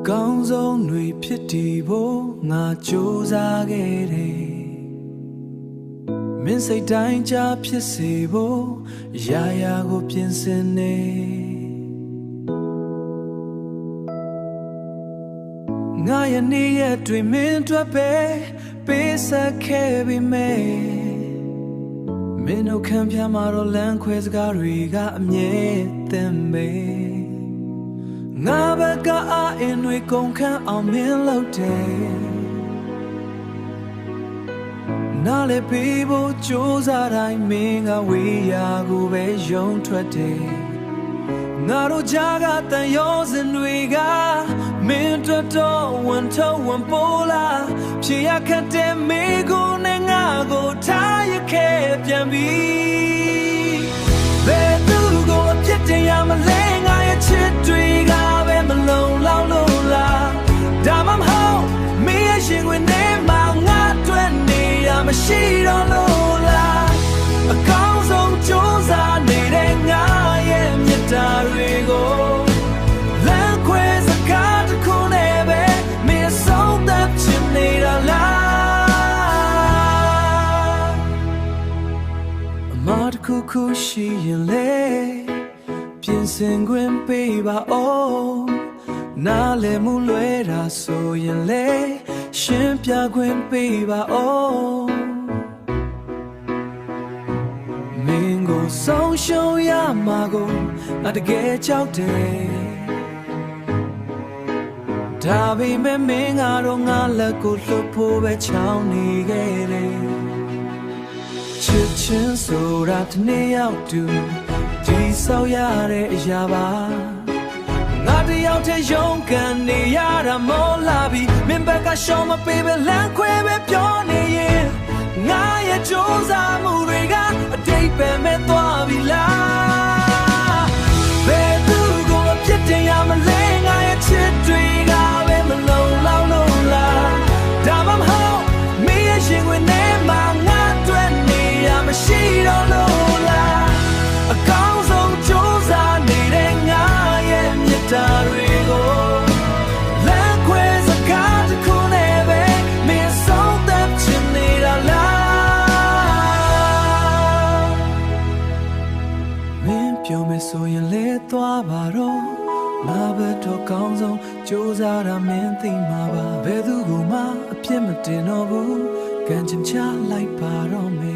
ကောင်းဆုံးတွေဖြစ်တည်ဖို့ငါကြိုးစားခဲ့တယ်မင်းစိတ်တိုင်းကြဖြစ်စေဖို့ရာရာကိုပြင်ဆင်နေငါရဲ့နေ့ရက်တွေမင်းအတွက်ပဲပေးဆက်ခဲ့ပြီမဲမင်းတို့ခံပြမှာတော့လမ်းခွဲစကားတွေကအမြဲတမ်းပဲငါဘက်ကအားအင်းတွေကုန်ခန်းအောင်မင်းလုပ်တယ်နားလေပေးဖို့ကြိုးစားတိုင်းမင်းကဝေးရာကိုပဲယုံထွက်တယ်ငါတို့ကြားကတန်ရောစင်တွေကမင်းတို့တော့ဝန်ထုံးဝန်ပိုးလာဖြေရခတ်တဲ့မိကိုနဲ့ငါကိုထားရခဲ့ပြန်ပြီဘယ်သူကိုအပြစ်တင်ရမလဲငါရဲ့ချစ်တွေကပဲမလုံလောက်လို့လားဒါမှမဟုတ်မင်းရဲ့ရှင်ဝင်နေမှာငါတွေ့နေရမရှိတော့လို့လားအကောင်းဆုံးကြိုးစားနေတဲ့ငါရဲ့မြတ်တာတွေကိုလမ်းခွဲစကားတစ်ခုနဲ့ပဲမင်းဆုံးသက်ချင်နေတာလားအမတစ်ခုခုရှိရင်လေပြင်ဆင်ခွင့်ပေးပါဦးနားလည်မှုလွဲတာဆိုရင်လေရှင်းပြခွင့်ပေးပါဦးမင်းကိုဆုံးရှုံးရမှာကိုငါတကယ်ကြောက်တယ်ဒါပေမဲ့မင်းကတော့ငါလက်ကိုလှုပ်ဖို့ပဲချောင်းနေခဲ့တယ်ချစ်ချင်းဆိုတာတစ်နေ့ရောက်တူဒီဆောက်ရတဲ့အရာပါငါတယောက်တည်းရုန်းကန်နေရတာမို့လာပြီမင်းဘက်ကရှောင်းမပေးပဲလမ်းခွဲပဲပြောနေရင်ငါရဲ့ကြိုးစားမှုတွေကအတိတ်ပဲမဲ့သွားပြီလားဘယ်သူကိုအပြစ်တင်ရမလဲငါရဲ့ချစ်တွေကပဲမလုံလောက်လို့လားဒါမှမဟုတ်မင်းရဲ့ရှင်ဝင်နေမှာငါတွေ့နေရမရှိတော့လို့လားအကောင်းဆုံးကြိုးစားနေတဲ့ငါရဲ့မြတ်တာတွေကိုလမ်းခွဲစကားတစ်ခုနဲ့ပဲမင်းဆုံးသက်ချင်နေတာလားမင်းပြောမယ်ဆိုရင်လေသွားပါတော့ငါဘက်တော့ကောင်းဆုံးကြိုးစားတာမင်းသိမှာပါဘယ်သူကမှအပြစ်မတင်တော့ဘူးကံကြမ်းချလိုက်ပါတော့မယ်